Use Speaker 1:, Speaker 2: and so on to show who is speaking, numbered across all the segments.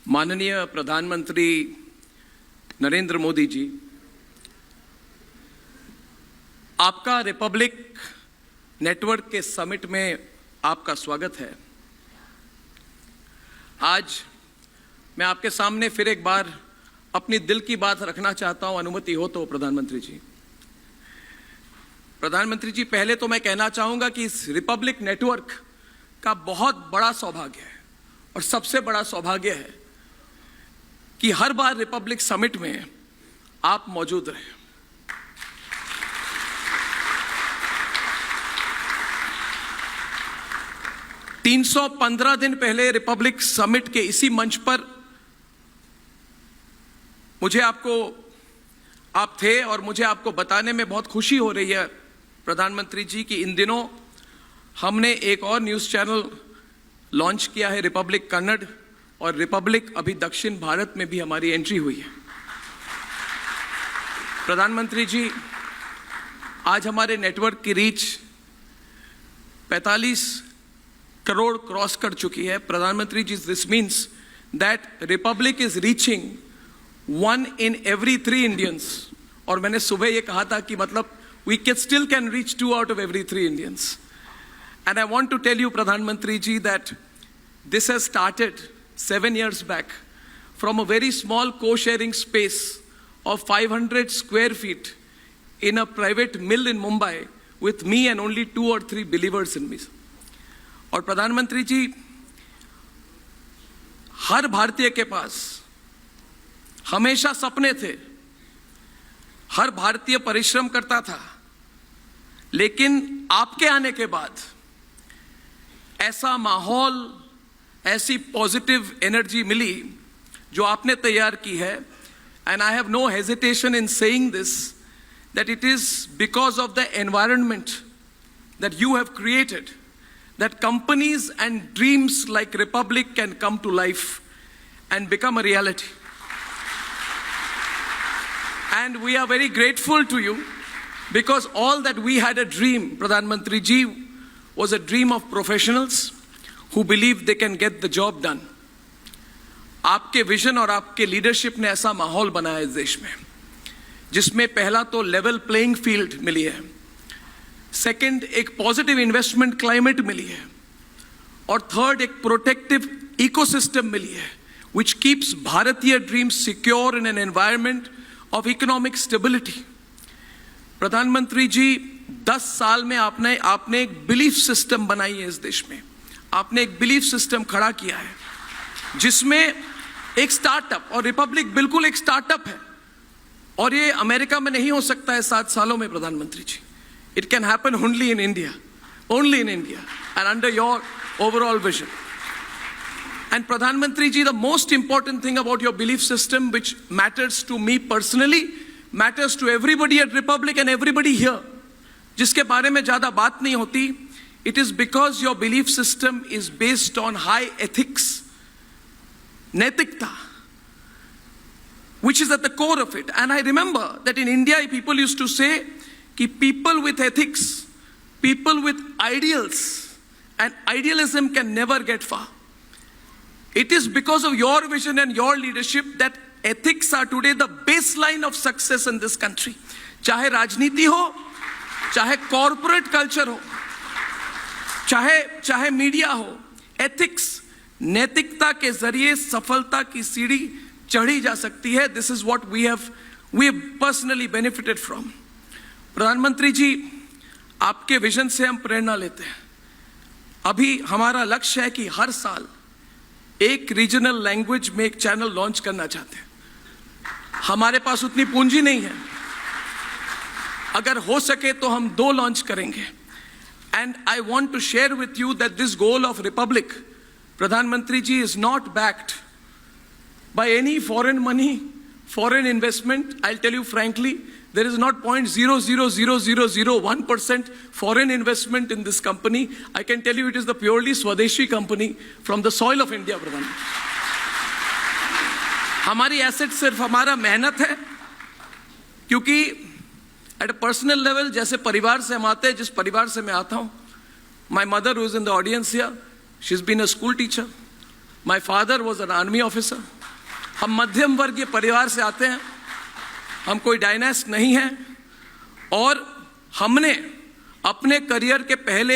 Speaker 1: माननीय प्रधानमंत्री नरेंद्र मोदी जी, आपका रिपब्लिक नेटवर्क के समिट में आपका स्वागत है। आज मैं आपके सामने फिर एक बार अपनी दिल की बात रखना चाहता हूं, अनुमति हो तो। प्रधानमंत्री जी, पहले तो मैं कहना चाहूंगा कि इस रिपब्लिक नेटवर्क का बहुत बड़ा सौभाग्य है और सबसे बड़ा सौभाग्य है कि हर बार रिपब्लिक समिट में आप मौजूद रहे। $315 दिन पहले रिपब्लिक समिट के इसी मंच पर आप थे और मुझे आपको बताने में बहुत खुशी हो रही है प्रधानमंत्री जी कि इन दिनों हमने एक और न्यूज़ चैनल लॉन्च किया है, रिपब्लिक कन्नड़, और रिपब्लिक अभी दक्षिण भारत में भी हमारी एंट्री हुई है। प्रधानमंत्री जी, आज हमारे नेटवर्क की रीच 45 करोड़ क्रॉस कर चुकी है। प्रधानमंत्री जी, this means that republic is reaching 1 in every 3 Indians। और मैंने सुबह ये कहा था कि मतलब we still can reach 2 out of every 3 Indians। And I want to tell you, Pradhanmantri ji, that this has started 7 years back from a very small co-sharing space of 500 square feet in a private mill in Mumbai with me and only 2 or 3 believers in me। और प्रधानमंत्री जी, हर भारतीय के पास हमेशा सपने थे, हर भारतीय परिश्रम करता था, लेकिन आपके आने के बाद ऐसा माहौल, ऐसी पॉजिटिव एनर्जी मिली जो आपने तैयार की है। And I have no hesitation in saying this that it is because of the environment that you have created that companies and dreams like Republic can come to life and become a reality। And we are very grateful to you because all that we had a dream, Pradhan Mantri ji, was a dream of professionals who believe they can get the job done। आपके vision और आपके leadership ने ऐसा माहौल बनाया इस देश में जिसमें पहला तो लेवल प्लेइंग फील्ड मिली है, सेकंड एक पॉजिटिव इन्वेस्टमेंट क्लाइमेट मिली है, और थर्ड एक प्रोटेक्टिव इकोसिस्टम मिली है विच कीप्स भारतीय dreams secure in an environment of economic stability. प्रधानमंत्री जी, 10 साल में आपने एक बिलीफ सिस्टम बनाई है इस देश में। आपने एक बिलीफ सिस्टम खड़ा किया है जिसमें एक स्टार्टअप, और रिपब्लिक बिल्कुल एक स्टार्टअप है, और ये अमेरिका में नहीं हो सकता है 7 सालों में। प्रधानमंत्री जी, it can happen only in India and under your overall vision। And Pradhan Mantri ji, the most important thing about your belief system, which matters to me personally, matters to everybody at Republic and everybody here, जिसके बारे में ज़्यादा बात नहीं होती, it is because your belief system is based on high ethics, नैतिकता, which is at the core of it। And I remember that in India people used to say कि people with ethics, people with ideals and idealism can never get far। It is because of your vision and your leadership that ethics are today the baseline of success in this country। चाहे राजनीति हो, चाहे corporate culture हो, चाहे media हो, ethics, नैतिकता के जरिए सफलता की सीढ़ी चढ़ी जा सकती है। This is what we have personally benefited from। प्रधानमंत्री जी, आपके विजन से हम प्रेरणा लेते हैं। अभी हमारा लक्ष्य है कि हर साल एक रीजनल लैंग्वेज में एक चैनल लॉन्च करना चाहते हैं। हमारे पास उतनी पूंजी नहीं है, अगर हो सके तो हम 2 लॉन्च करेंगे। And I want to share with you that this goal of republic, प्रधानमंत्री जी, is not backed by any foreign money, foreign investment. I tell you frankly, there is not 0.00001% foreign investment in this company। I can tell you it is the purely Swadeshi company from the soil of India। प्रधान, हमारी asset सिर्फ हमारा मेहनत है, क्योंकि at a personal level, जैसे परिवार से हम आते हैं, जिस परिवार से मैं आता हूँ, my mother who is in the audience here, she's been a school teacher, My father was an army officer. हम मध्यम वर्गीय परिवार से आते हैं, हम कोई डायनेस्ट नहीं है, और हमने अपने करियर के पहले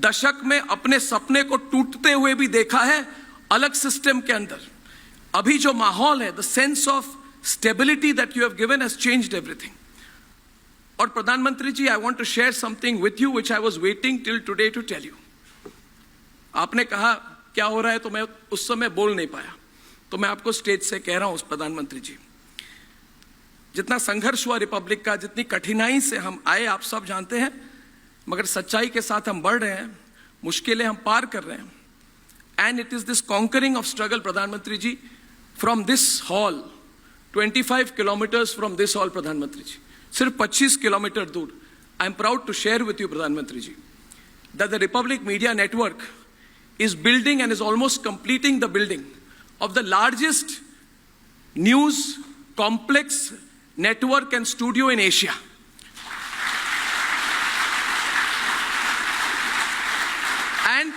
Speaker 1: दशक में अपने सपने को टूटते हुए भी देखा है अलग सिस्टम के अंदर. अभी जो माहौल है, the sense of stability that you have given has changed everything. और प्रधानमंत्री जी, I want to share something with you which I was waiting till today to tell you. आपने कहा क्या हो रहा है, तो मैं उस समय बोल नहीं पाया, तो मैं आपको स्टेज से कह रहा हूं प्रधानमंत्री जी, जितना संघर्ष हुआ रिपब्लिक का, जितनी कठिनाई से हम आए आप सब जानते हैं, मगर सच्चाई के साथ हम बढ़ रहे हैं, मुश्किलें हम पार कर रहे हैं. And it is this conquering of struggle प्रधानमंत्री जी, from this hall 25 kilometres from this hall प्रधानमंत्री जी, सिर्फ 25 किलोमीटर दूर, I am proud to share with you प्रधानमंत्री जी that the Republic Media Network is building and is almost completing the building of the largest news complex network and studio in Asia. And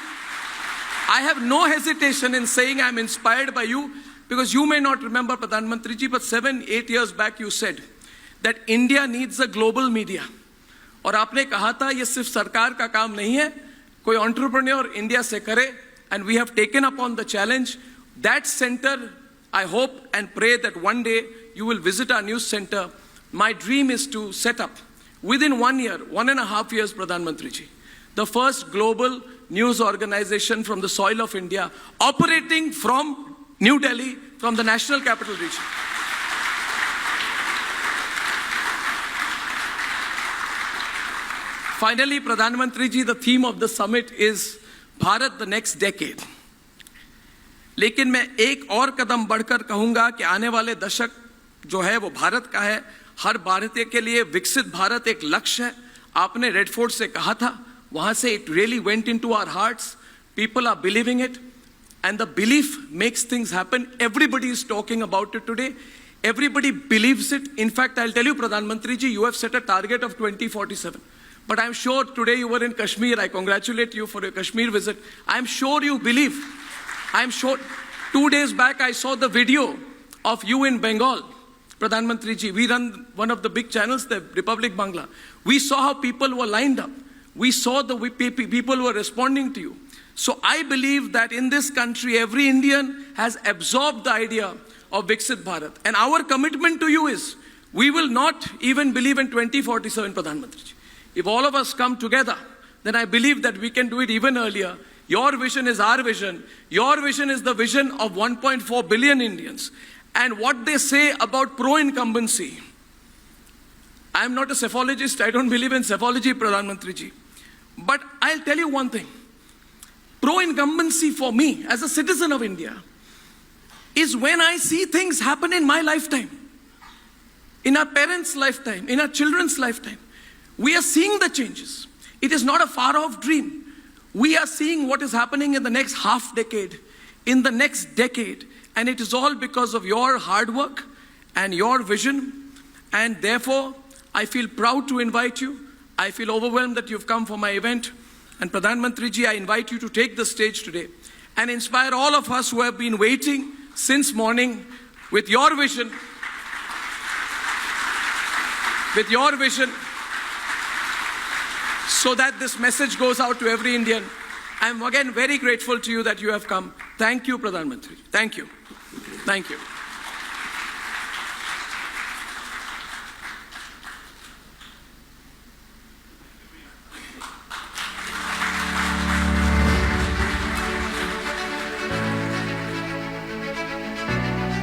Speaker 1: I have no hesitation in saying I am inspired by you, because you may not remember, Pradhan Mantri ji, but 7-8 years back you said that India needs a global media. और आपने कहा था ये सिर्फ सरकार का काम नहीं है, कोई एंटरप्रेन्योर इंडिया से करे, and we have taken upon the challenge. That centre, I hope and pray that one day you will visit our news center. My dream is to set up within 1 year, 1.5 years, Pradhan Mantri ji, the first global news organization from the soil of India, operating from New Delhi, from the National Capital Region. Finally, Pradhan Mantri ji, the theme of the summit is Bharat the next decade. लेकिन मैं एक और कदम बढ़कर कहूंगा कि आने वाले दशक जो है वो भारत का है. हर भारतीय के लिए विकसित भारत एक लक्ष्य है. आपने रेड फोर्ट से कहा था, वहां से it really went into our hearts. People are believing it, and the belief makes things happen. Everybody is talking about it today. Everybody believes it. In fact, I'll tell you, Pradhan Mantri ji, you have set a target of 2047. But I'm sure today you were in Kashmir. I congratulate you for your Kashmir visit. I'm sure you believe. I'm sure. 2 days back, I saw the video of you in Bengal, Pradhan Mantri ji. We run one of the big channels, the Republic Bangla. We saw how people were lined up. We saw the people were responding to you. So I believe that in this country, every Indian has absorbed the idea of Viksit Bharat. And our commitment to you is, we will not even believe in 2047, Pradhan Mantri ji. If all of us come together, then I believe that we can do it even earlier. Your vision is our vision. Your vision is the vision of 1.4 billion Indians. And what they say about pro-incumbency, I am not a psephologist. I don't believe in psephology, Pradhan Mantri ji. But I'll tell you one thing. Pro-incumbency for me, as a citizen of India, is when I see things happen in my lifetime, in our parents' lifetime, in our children's lifetime. We are seeing the changes. It is not a far-off dream. We are seeing what is happening in the next half decade, in the next decade, and it is all because of your hard work and your vision. And therefore, I feel proud to invite you. I feel overwhelmed that you've come for my event. And Pradhan Mantri ji, I invite you to take the stage today and inspire all of us who have been waiting since morning with your vision, so that this message goes out to every Indian. I'm again very grateful to you that you have come. Thank you, Pradhan Mantri. Thank you. Thank you.